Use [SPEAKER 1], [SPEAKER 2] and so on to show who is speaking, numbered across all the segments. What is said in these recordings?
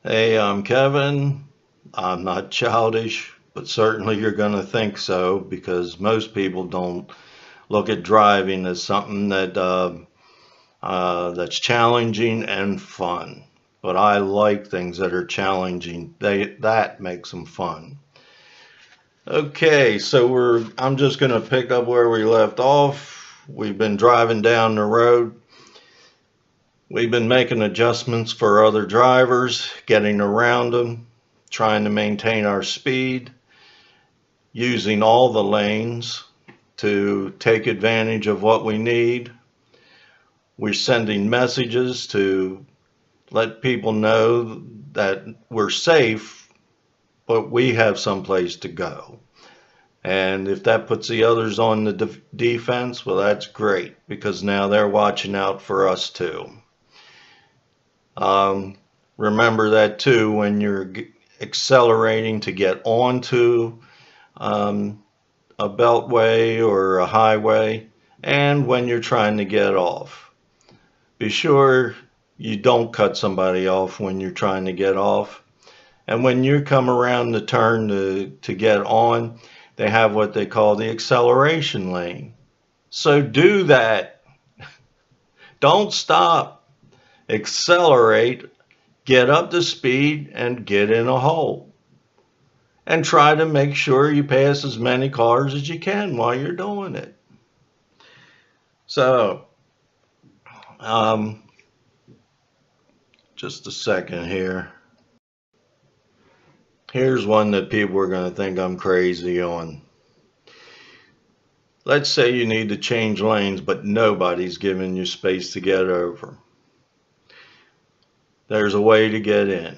[SPEAKER 1] Hey, I'm Kevin. I'm not childish, but certainly you're going to think so because most people don't look at driving as something that's challenging and fun. But I like things that are challenging. That makes them fun. Okay, so I'm just going to pick up where we left off. We've been driving down the road. We've been making adjustments for other drivers, getting around them, trying to maintain our speed, using all the lanes to take advantage of what we need. We're sending messages to let people know that we're safe, but we have someplace to go. And if that puts the others on the defense, well, that's great because now they're watching out for us too. Um, Remember that too when you're accelerating to get onto um, a beltway or a highway, and when you're trying to get off. Be sure you don't cut somebody off when you're trying to get off. And when you come around the turn to get on, they have what they call the acceleration lane. So do that. Don't stop. Accelerate, get up to speed, and get in a hole. And try to make sure you pass as many cars as you can while you're doing it. So, um, just a second here. Here's one that people are going to think I'm crazy on. Let's say you need to change lanes, but nobody's giving you space to get over. There's a way to get in.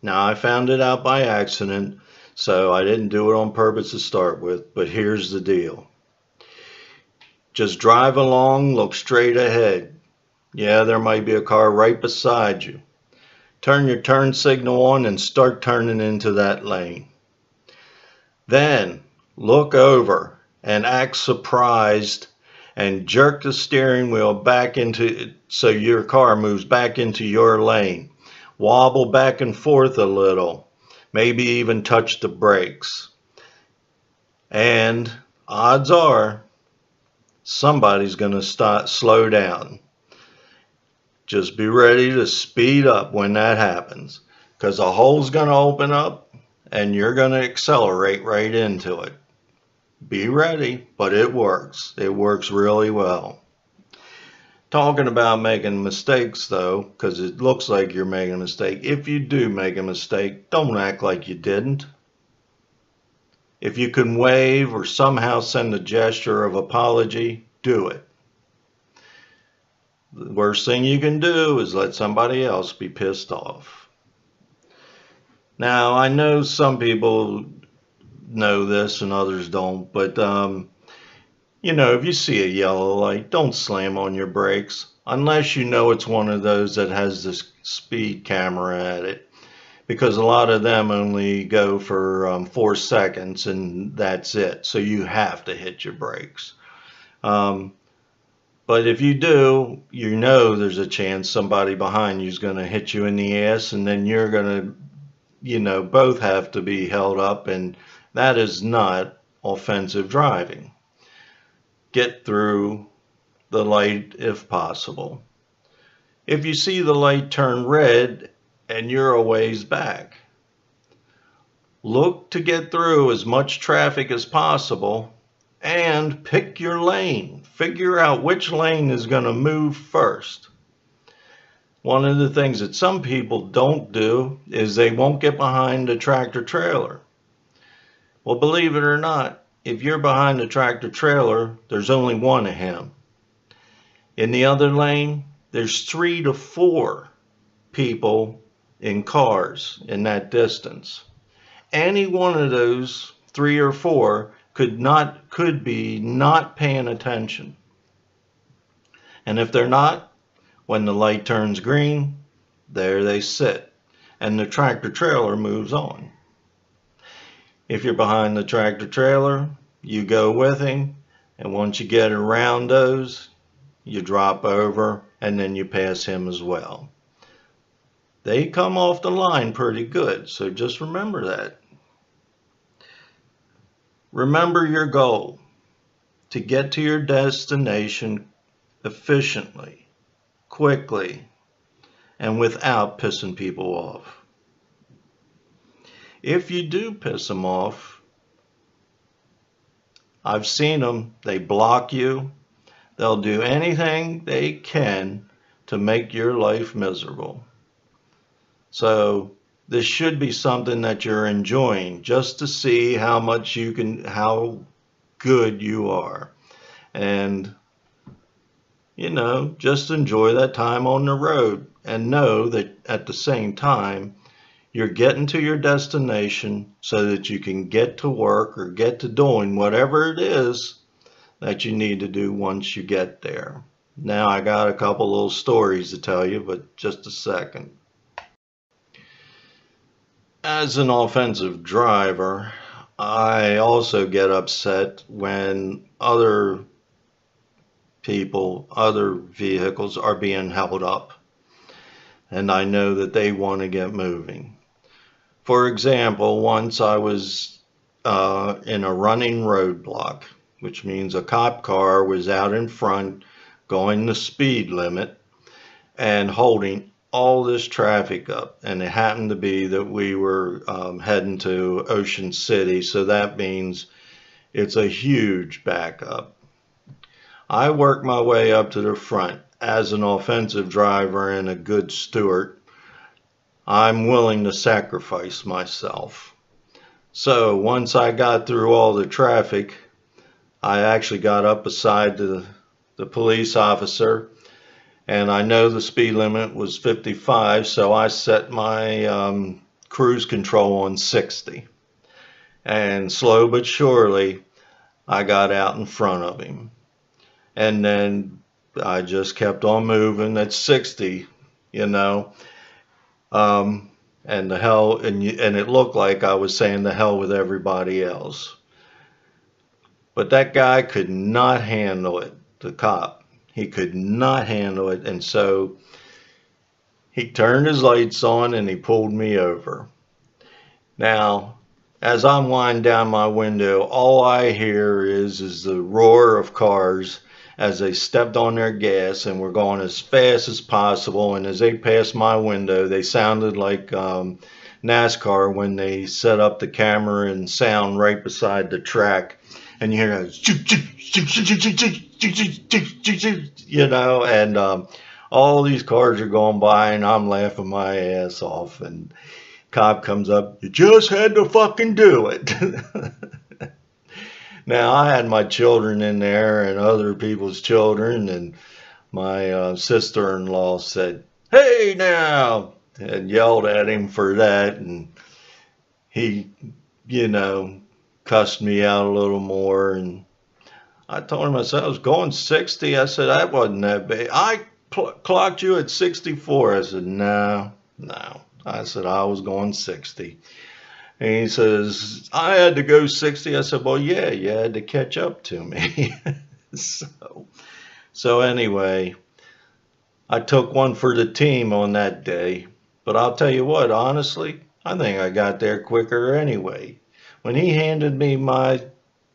[SPEAKER 1] Now, I found it out by accident, so I didn't do it on purpose to start with, but here's the deal. Just drive along, look straight ahead. Yeah, there might be a car right beside you. Turn your turn signal on and start turning into that lane. Then look over and act surprised and jerk the steering wheel back into so your car moves back into your lane. Wobble back and forth a little, maybe even touch the brakes. And odds are somebody's going to slow down. Just be ready to speed up when that happens because a hole's going to open up and you're going to accelerate right into it. Be ready, but it works. It works really well. Talking about making mistakes though, because it looks like you're making a mistake. If you do make a mistake, don't act like you didn't. If you can wave or somehow send a gesture of apology, do it. The worst thing you can do is let somebody else be pissed off. Now, I know some people know this and others don't, but if you see a yellow light, don't slam on your brakes unless you know it's one of those that has this speed camera at it, because a lot of them only go for 4 seconds and that's it. So you have to hit your brakes. But if you do, there's a chance somebody behind you is going to hit you in the ass, and then you're going to, both have to be held up, and that is not offensive driving. Get through the light if possible. If you see the light turn red and you're a ways back, look to get through as much traffic as possible and pick your lane. Figure out which lane is going to move first. One of the things that some people don't do is they won't get behind a tractor trailer. Well, believe it or not, if you're behind a tractor trailer, there's only one of him. In the other lane, there's 3 to 4 people in cars in that distance. Any one of those 3 or 4 could be not paying attention. And if they're not, when the light turns green, there they sit, and the tractor trailer moves on. If you're behind the tractor trailer, you go with him, and once you get around those, you drop over, and then you pass him as well. they come off the line pretty good. So just remember that. Remember your goal: to get to your destination efficiently, quickly, and without pissing people off. If you do piss them off, I've seen them, they block you. They'll do anything they can to make your life miserable. So this should be something that you're enjoying, just to see how much you can, how good you are. And, you know, just enjoy that time on the road and know that at the same time, you're getting to your destination so that you can get to work or get to doing whatever it is that you need to do once you get there. Now I got a couple little stories to tell you, but just a second. As an offensive driver, I also get upset when other people, other vehicles are being held up, and I know that they want to get moving. For example, once I was in a running roadblock, which means a cop car was out in front going the speed limit and holding all this traffic up. And it happened to be that we were heading to Ocean City, so that means it's a huge backup. I worked my way up to the front. As an offensive driver and a good steward, I'm willing to sacrifice myself. So once I got through all the traffic, I actually got up beside the police officer, and I know the speed limit was 55, so I set my cruise control on 60. And slow but surely, I got out in front of him. And then I just kept on moving at 60, you know. And the hell, and it looked like I was saying the hell with everybody else. But that guy could not handle it, the cop. He could not handle it, and so he turned his lights on and he pulled me over. Now, as I'm winding down my window, all I hear is the roar of cars as they stepped on their gas and were going as fast as possible. And as they passed my window, they sounded like NASCAR when they set up the camera and sound right beside the track. And you hear you know, and all these cars are going by, and I'm laughing my ass off. And cop comes up, you just had to fucking do it. Now, I had my children in there and other people's children, and my sister-in-law said, hey now, and yelled at him for that, and he, you know, cussed me out a little more. And I told him, I said, I was going 60. I said, that wasn't that bad. I clocked you at 64. I said, no. I said, I was going 60. And he says, I had to go 60. I said, well, yeah, you had to catch up to me. So anyway, I took one for the team on that day. But I'll tell you what, honestly, I think I got there quicker anyway. When he handed me my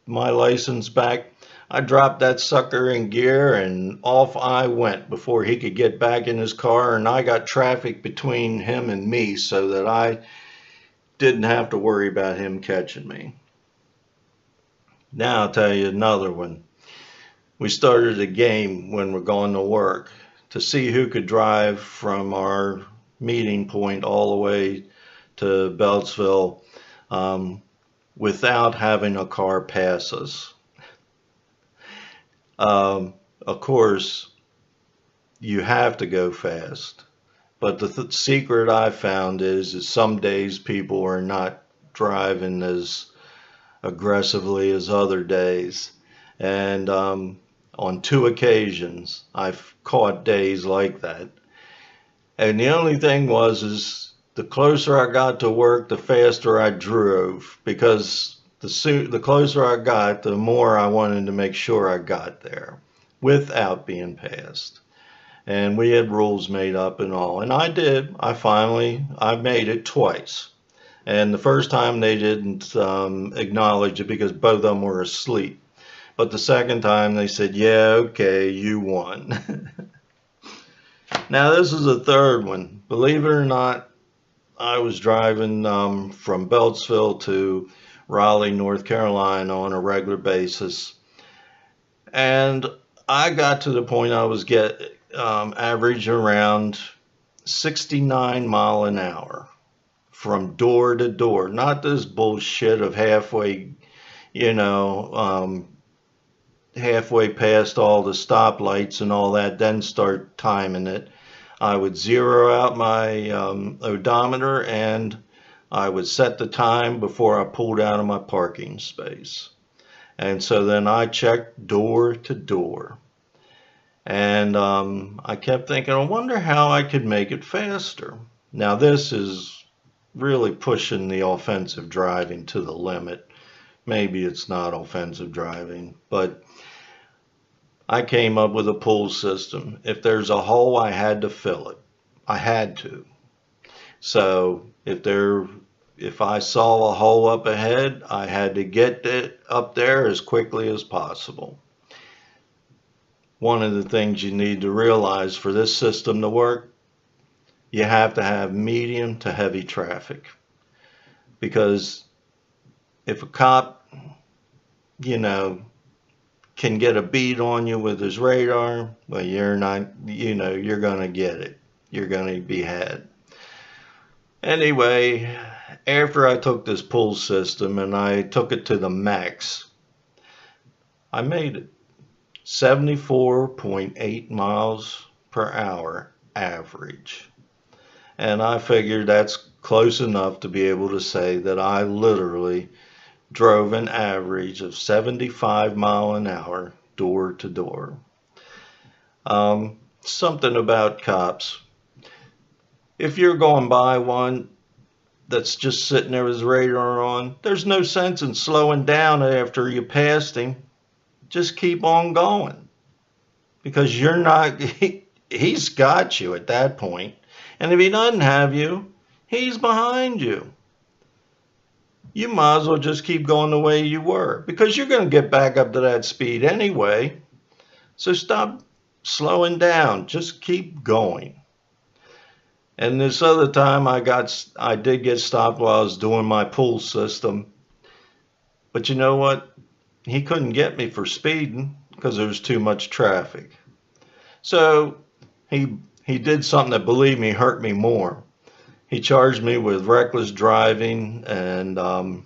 [SPEAKER 1] license back, I dropped that sucker in gear and off I went before he could get back in his car, and I got traffic between him and me so that I didn't have to worry about him catching me. Now I'll tell you another one. We started a game when we're going to work to see who could drive from our meeting point all the way to Beltsville without having a car pass us. Of course, you have to go fast. But the secret I found is some days people are not driving as aggressively as other days. And on 2 occasions, I've caught days like that. And the only thing is the closer I got to work, the faster I drove. Because the closer I got, the more I wanted to make sure I got there without being passed. and we had rules made up and all. And I did. I made it twice. And the first time they didn't acknowledge it because both of them were asleep. But the second time they said, yeah, okay, you won. Now this is the third one. Believe it or not, I was driving from Beltsville to Raleigh, North Carolina on a regular basis. And I got to the point I was average around 69 mile an hour from door to door. Not this bullshit of halfway, halfway past all the stoplights and all that, then start timing it. I would zero out my odometer and I would set the time before I pulled out of my parking space. And so then I checked door to door. And I kept thinking, I wonder how I could make it faster. Now this is really pushing the offensive driving to the limit. Maybe it's not offensive driving, but I came up with a pull system. If there's a hole, I had to fill it. I had to. So if I saw a hole up ahead, I had to get it up there as quickly as possible. One of the things you need to realize for this system to work, you have to have medium to heavy traffic. Because if a cop, can get a bead on you with his radar, well, you're not, you're going to get it. You're going to be had. Anyway, after I took this pull system and I took it to the max, I made it 74.8 miles per hour average. And I figured that's close enough to be able to say that I literally drove an average of 75 mile an hour door to door. Something about cops. If you're going by one that's just sitting there with his radar on, there's no sense in slowing down after you passed him. Just keep on going. Because he's got you at that point. And if he doesn't have you, he's behind you. You might as well just keep going the way you were, because you're going to get back up to that speed anyway. So stop slowing down. Just keep going. And this other time I did get stopped while I was doing my pull system. But you know what? He couldn't get me for speeding because there was too much traffic. So he did something that, believe me, hurt me more. He charged me with reckless driving and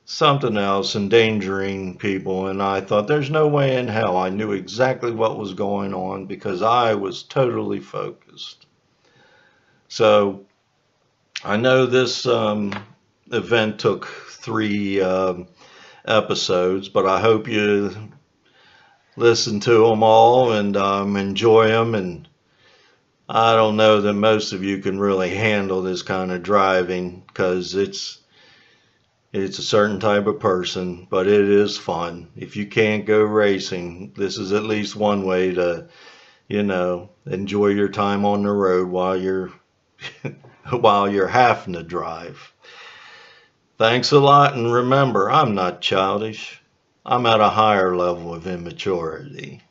[SPEAKER 1] something else, endangering people. And I thought, there's no way in hell. I knew exactly what was going on because I was totally focused. So I know this event took 3 episodes, but I hope you listen to them all and enjoy them. And I don't know that most of you can really handle this kind of driving because it's a certain type of person, but it is fun. If you can't go racing, this is at least one way to, enjoy your time on the road while you're having to drive. Thanks a lot, and remember, I'm not childish. I'm at a higher level of immaturity.